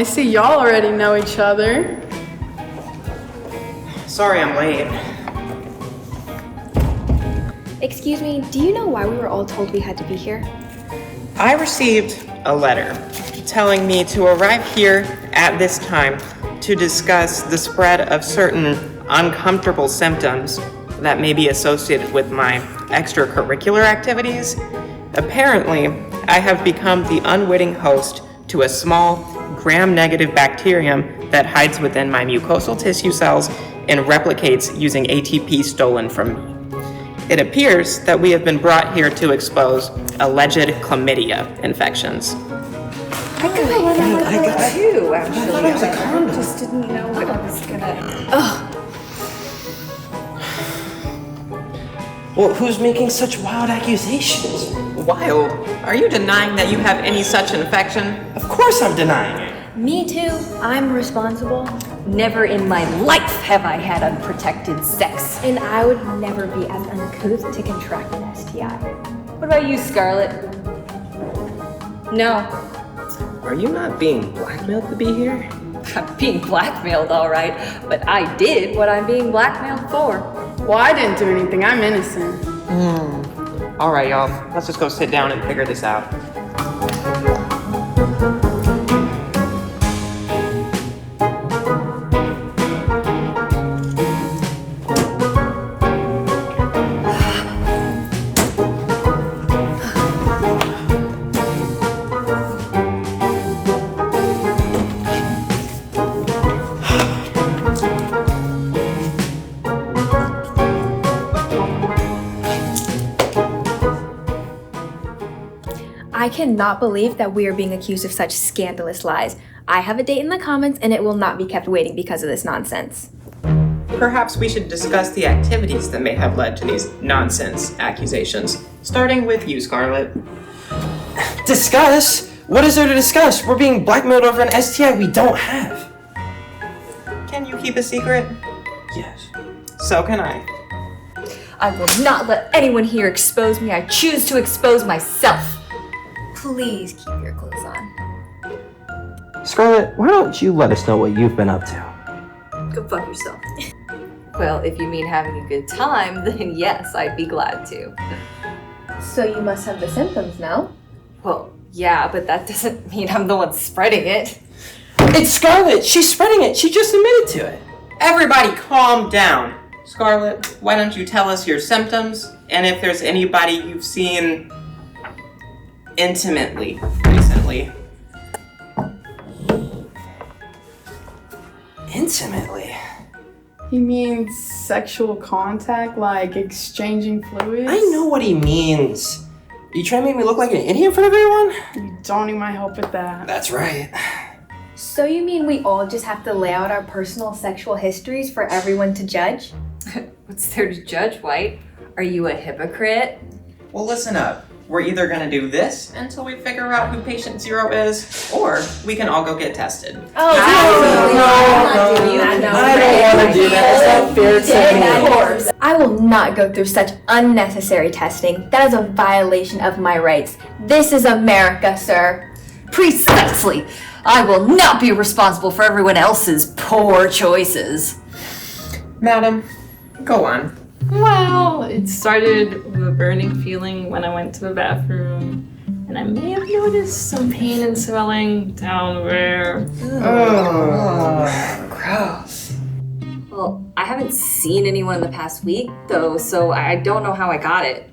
I see y'all already know each other. Sorry I'm late. Excuse me, do you know why we were all told we had to be here? I received a letter telling me to arrive here at this time to discuss the spread of certain uncomfortable symptoms that may be associated with my extracurricular activities. Apparently, I have become the unwitting host to a small gram-negative bacterium that hides within my mucosal tissue cells and replicates using ATP stolen from me. It appears that we have been brought here to expose alleged chlamydia infections. I got too, actually. I thought it was a condom. I just didn't know what I was gonna... Well, who's making such wild accusations? Wild? Are you denying that you have any such infection? Of course I'm denying it. Me too. I'm responsible. Never in my life have I had unprotected sex. And I would never be as uncouth to contract an STI. What about you, Scarlett? No. Are you not being blackmailed to be here? I'm being blackmailed, all right, but I did what I'm being blackmailed for. Well, I didn't do anything. I'm innocent. All right, y'all. Let's just go sit down and figure this out. I cannot believe that we are being accused of such scandalous lies. I have a date in the comments and it will not be kept waiting because of this nonsense. Perhaps we should discuss the activities that may have led to these nonsense accusations. Starting with you, Scarlett. Discuss? What is there to discuss? We're being blackmailed over an STI we don't have. Can you keep a secret? Yes. So can I. I will not let anyone here expose me. I choose to expose myself. Please keep your clothes on. Scarlett, why don't you let us know what you've been up to? Go fuck yourself. Well, if you mean having a good time, then yes, I'd be glad to. So you must have the symptoms now? Well, yeah, but that doesn't mean I'm the one spreading it. It's Scarlett! She's spreading it! She just admitted to it! Everybody calm down. Scarlett, why don't you tell us your symptoms and if there's anybody you've seen intimately recently. Intimately? He means sexual contact, like exchanging fluids? I know what he means. You trying to make me look like an idiot in front of everyone? You don't need my help with that. That's right. So you mean we all just have to lay out our personal sexual histories for everyone to judge? What's there to judge, White? Are you a hypocrite? Well, listen up. We're either gonna do this until we figure out who patient 0 is, or we can all go get tested. Oh, I don't want to do that. That's not fair to me. Of course. I will not go through such unnecessary testing. That is a violation of my rights. This is America, sir. Precisely. I will not be responsible for everyone else's poor choices. Madam, go on. Well, it started with a burning feeling when I went to the bathroom, and I may have noticed some pain and swelling down there. Gross. Well, I haven't seen anyone in the past week, though, so I don't know how I got it.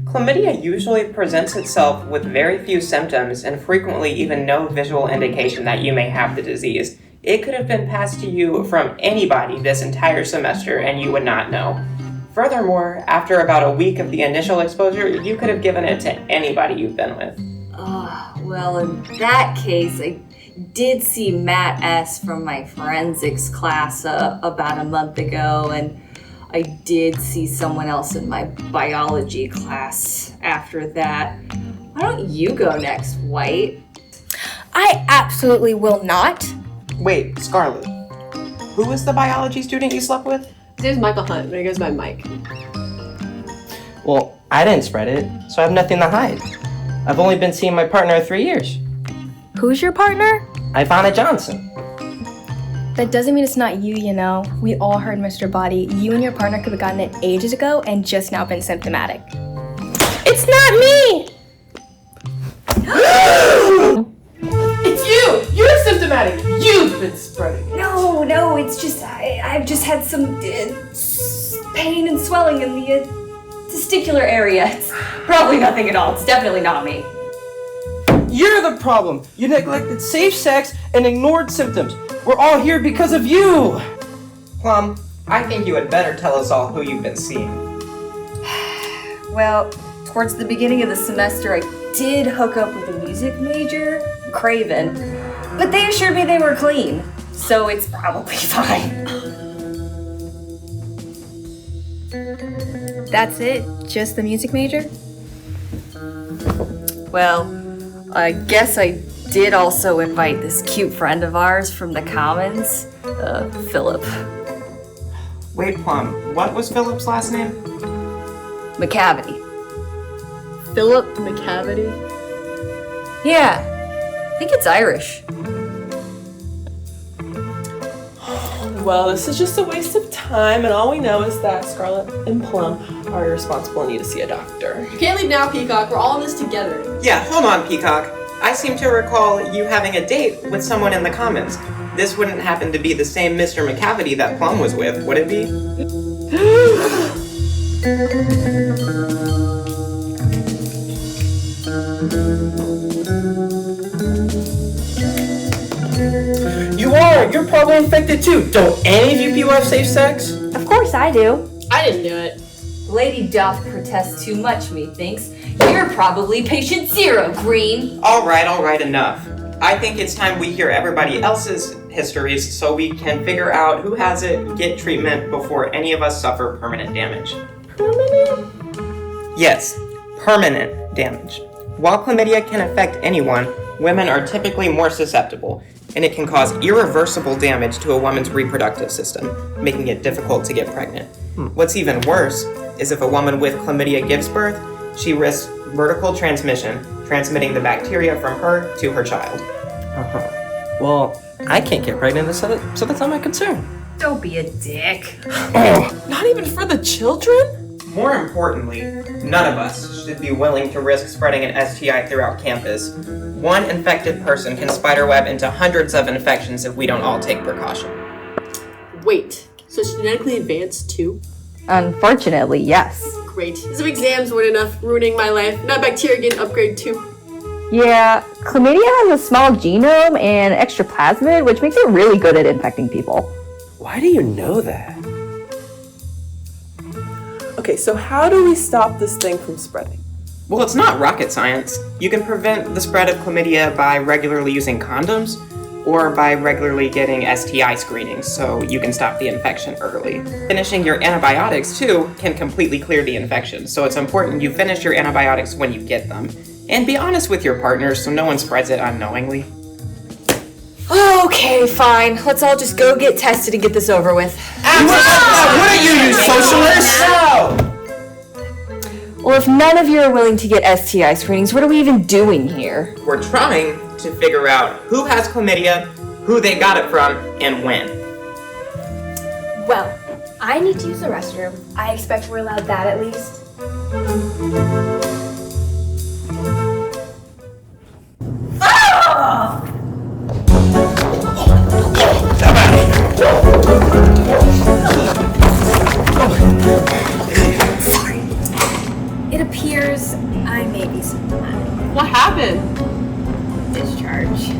Chlamydia usually presents itself with very few symptoms and frequently even no visual indication that you may have the disease. It could have been passed to you from anybody this entire semester and you would not know. Furthermore, after about a week of the initial exposure, you could have given it to anybody you've been with. Well, in that case, I did see Matt S. from my forensics class about a month ago, and I did see someone else in my biology class after that. Why don't you go next, White? I absolutely will not. Wait, Scarlett, who was the biology student you slept with? His name's Michael Hunt, but he goes by Mike. Well, I didn't spread it, so I have nothing to hide. I've only been seeing my partner 3 years. Who's your partner? Ivana Johnson. That doesn't mean it's not you, you know. We all heard Mr. Body. You and your partner could have gotten it ages ago and just now been symptomatic. It's not me! It's you! You're symptomatic! You've been spreading it! No, it's just, I've just had some pain and swelling in the testicular area. It's probably nothing at all. It's definitely not me. You're the problem! You neglected safe sex and ignored symptoms. We're all here because of you! Plum, I think you had better tell us all who you've been seeing. Well, towards the beginning of the semester, I did hook up with a music major, Craven, but they assured me they were clean, so it's probably fine. That's it? Just the music major? Well, I guess I did also invite this cute friend of ours from the Commons, Philip. Wait, Plum, what was Philip's last name? McCavity. Philip McCavity? Yeah, I think it's Irish. Well, this is just a waste of time, and all we know is that Scarlett and Plum are irresponsible and need to see a doctor. You can't leave now, Peacock. We're all in this together. Yeah, hold on, Peacock. I seem to recall you having a date with someone in the Commons. This wouldn't happen to be the same Mr. McCavity that Plum was with, would it be? You are! You're probably infected too! Don't any of you people have safe sex? Of course I do. I didn't do it. Lady doth protest too much, methinks. You're probably patient zero, Green. All right, enough. I think it's time we hear everybody else's histories so we can figure out who has it, get treatment before any of us suffer permanent damage. Permanent? Yes, permanent damage. While chlamydia can affect anyone, women are typically more susceptible, and it can cause irreversible damage to a woman's reproductive system, making it difficult to get pregnant. What's even worse is if a woman with chlamydia gives birth, she risks vertical transmission, transmitting the bacteria from her to her child. Well, I can't get pregnant, so that's not my concern. Don't be a dick. Not even for the children? More importantly, none of us should be willing to risk spreading an STI throughout campus. One infected person can spiderweb into hundreds of infections if we don't all take precaution. Wait, so it's genetically advanced too? Unfortunately, yes. Great. As if exams weren't enough, ruining my life. Now bacteria get an upgrade too. Yeah, chlamydia has a small genome and extra plasmid, which makes it really good at infecting people. Why do you know that? Okay, so how do we stop this thing from spreading? Well, it's not rocket science. You can prevent the spread of chlamydia by regularly using condoms or by regularly getting STI screenings so you can stop the infection early. Finishing your antibiotics, too, can completely clear the infection, so it's important you finish your antibiotics when you get them. And be honest with your partners so no one spreads it unknowingly. Okay, fine. Let's all just go get tested and get this over with. Wouldn't you socialists? No! Well, if none of you are willing to get STI screenings, what are we even doing here? We're trying to figure out who has chlamydia, who they got it from, and when. Well, I need to use the restroom. I expect we're allowed that at least. It appears I may be symptomatic. What happened? Discharge.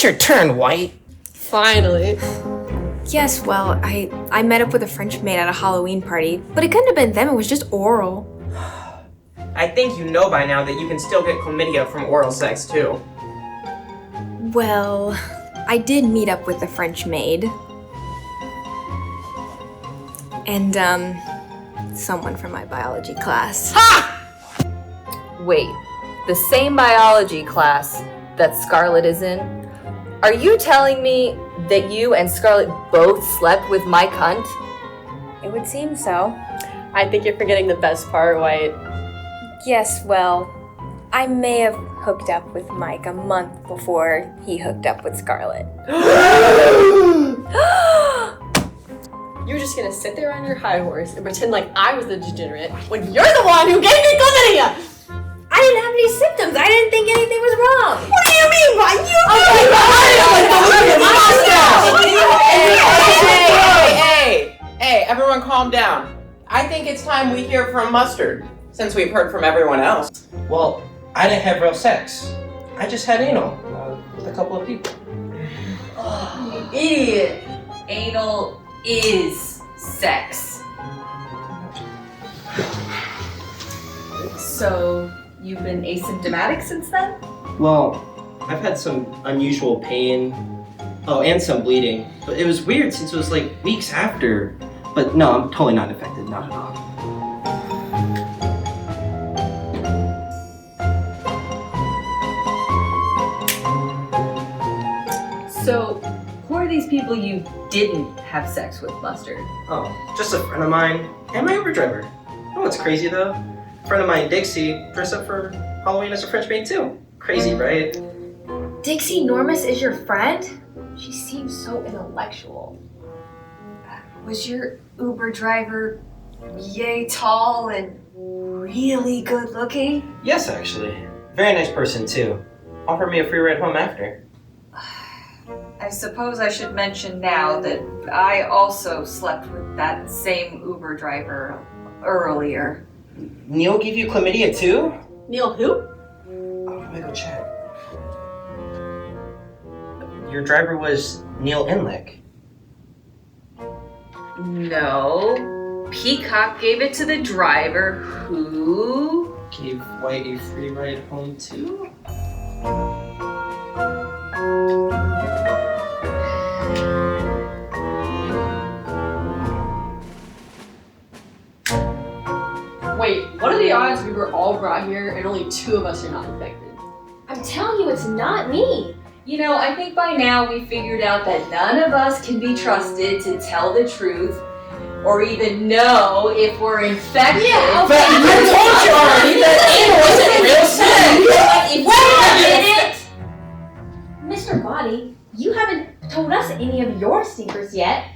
Your turn, White. Finally. Yes, well, I met up with a French maid at a Halloween party, but it couldn't have been them, it was just oral. I think you know by now that you can still get chlamydia from oral sex, too. Well, I did meet up with the French maid. And, someone from my biology class. Wait, the same biology class that Scarlett is in? Are you telling me that you and Scarlett both slept with Mike Hunt? It would seem so. I think you're forgetting the best part, White. Yes, well, I may have hooked up with Mike a month before he hooked up with Scarlett. You're just gonna sit there on your high horse and pretend like I was the degenerate when you're the one who gave me chlamydia! I didn't have any symptoms. I didn't think anything was wrong. What do you mean by you? Hey, everyone calm down. I think it's time we hear from Mustard, since we've heard from everyone else. Well, I didn't have real sex. I just had anal with a couple of people. You idiot. Anal is sex. So, you've been asymptomatic since then? Well, I've had some unusual pain. Oh, and some bleeding. But it was weird since it was like weeks after. But no, I'm totally not infected, not at all. So, who are these people you didn't have sex with, Mustard? Oh, just a friend of mine and my Uber driver. You know what's crazy though? A friend of mine, Dixie, dressed up for Halloween as a French maid too. Crazy, right? Dixie Normus is your friend? She seems so intellectual. Was your Uber driver yay tall and really good looking? Yes, actually. Very nice person too. Offered me a free ride home after. I suppose I should mention now that I also slept with that same Uber driver earlier. Neil gave you chlamydia too? Neil who? Oh, let me go check. Your driver was Neil Enlick. No. Peacock gave it to the driver who... Gave White a free ride home too? Wait, what are the odds we were all brought here and only 2 of us are not infected? I'm telling you, it's not me. You know, I think by now we figured out that none of us can be trusted to tell the truth or even know if we're infected. Yeah, But I told you already that anal wasn't real sex! Wait a minute! Mr. Body, you haven't told us any of your secrets yet.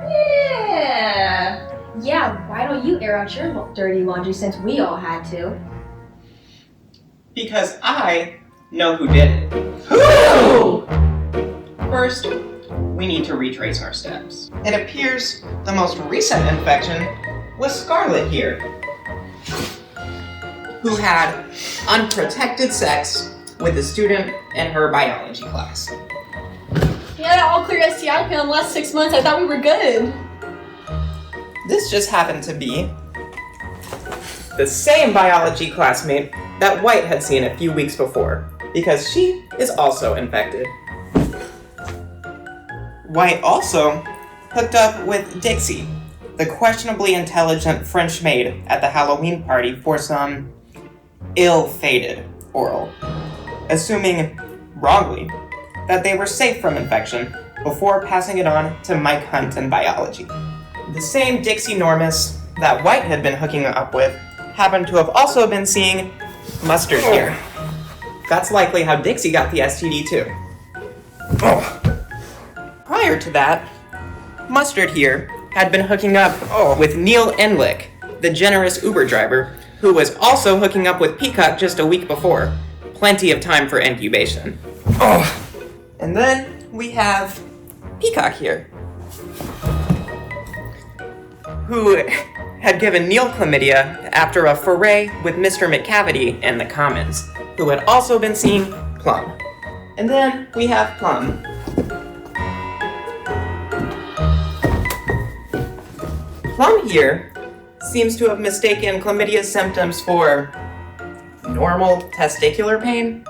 Yeah. Yeah, why don't you air out your dirty laundry since we all had to? Because I know who did it. Who? First, we need to retrace our steps. It appears the most recent infection was Scarlett here, who had unprotected sex with a student in her biology class. Yeah, that all clear STI pill in the last 6 months. I thought we were good. This just happened to be the same biology classmate that White had seen a few weeks before, because she is also infected. White also hooked up with Dixie, the questionably intelligent French maid at the Halloween party for some ill-fated oral, assuming, wrongly, that they were safe from infection before passing it on to Mike Hunt in biology. The same Dixie Normus that White had been hooking up with happened to have also been seeing Mustard here. That's likely how Dixie got the STD too. Prior to that, Mustard here had been hooking up with Neil Enlick, the generous Uber driver, who was also hooking up with Peacock just a week before. Plenty of time for incubation. And then we have Peacock here, who had given Neil chlamydia after a foray with Mr. McCavity in the Commons, who had also been seeing Plum. And then we have Plum, Plum here seems to have mistaken chlamydia's symptoms for normal testicular pain,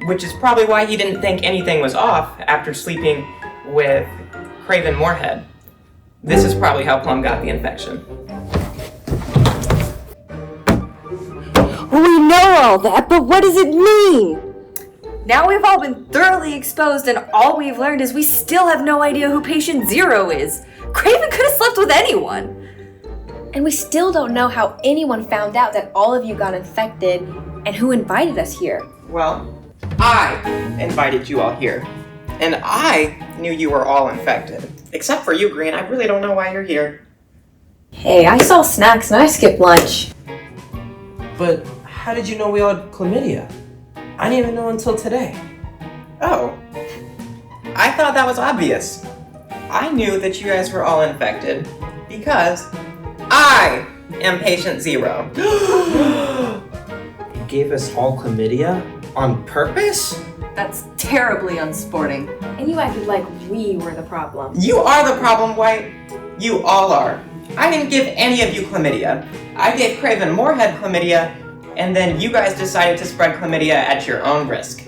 which is probably why he didn't think anything was off after sleeping with Craven Moorhead. This is probably how Plum got the infection. We know all that, but what does it mean? Now we've all been thoroughly exposed, and all we've learned is we still have no idea who patient 0 is. Craven could have slept with anyone. And we still don't know how anyone found out that all of you got infected and who invited us here. Well, I invited you all here, and I knew you were all infected. Except for you, Green. I really don't know why you're here. Hey, I saw snacks and I skipped lunch. But how did you know we all had chlamydia? I didn't even know until today. Oh, I thought that was obvious. I knew that you guys were all infected because I am patient 0. You gave us all chlamydia on purpose? That's terribly unsporting. And you acted like we were the problem. You are the problem, White. You all are. I didn't give any of you chlamydia. I gave Craven Moorhead chlamydia, and then you guys decided to spread chlamydia at your own risk.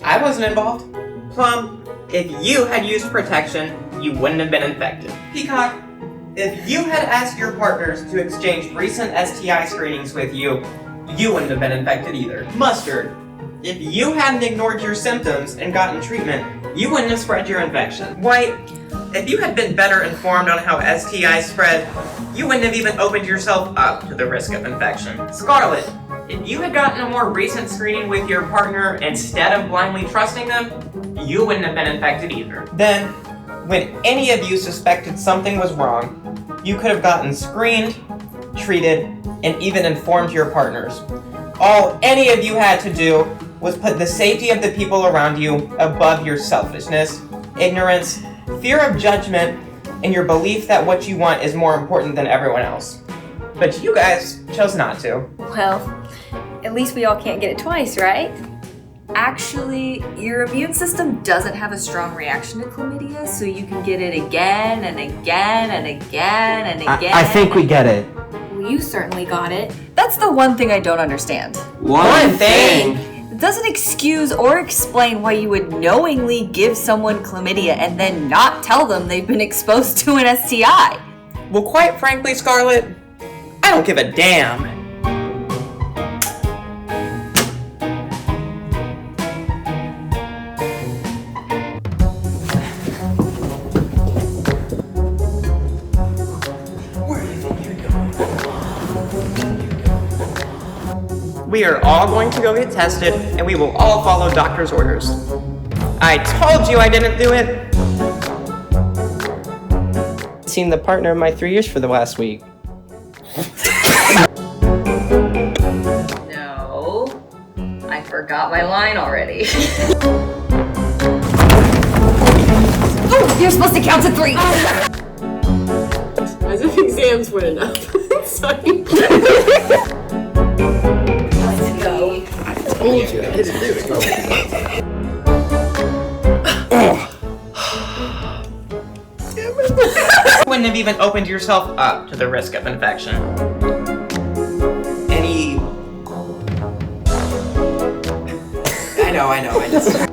I wasn't involved. Plum, if you had used protection, you wouldn't have been infected. Peacock, if you had asked your partners to exchange recent STI screenings with you, you wouldn't have been infected either. Mustard, if you hadn't ignored your symptoms and gotten treatment, you wouldn't have spread your infection. White, if you had been better informed on how STIs spread, you wouldn't have even opened yourself up to the risk of infection. Scarlet, if you had gotten a more recent screening with your partner instead of blindly trusting them, you wouldn't have been infected either. Then, when any of you suspected something was wrong, you could have gotten screened, treated, and even informed your partners. All any of you had to do was put the safety of the people around you above your selfishness, ignorance, fear of judgment, and your belief that what you want is more important than everyone else. But you guys chose not to. Well, at least we all can't get it twice, right? Actually, your immune system doesn't have a strong reaction to chlamydia, so you can get it again and again and again and again. I think we get it. Well, you certainly got it. That's the one thing I don't understand. One thing. It doesn't excuse or explain why you would knowingly give someone chlamydia and then not tell them they've been exposed to an STI. Well, quite frankly, Scarlet, I don't give a damn. We are all going to go get tested, and we will all follow doctor's orders. I told you I didn't do it! Seen the partner of my 3 years for the last week. No, I forgot my line already. Oh, you're supposed to count to 3. As if exams weren't enough. Sorry. Told you I didn't do it. Wouldn't have even opened yourself up to the risk of infection. I know, I just...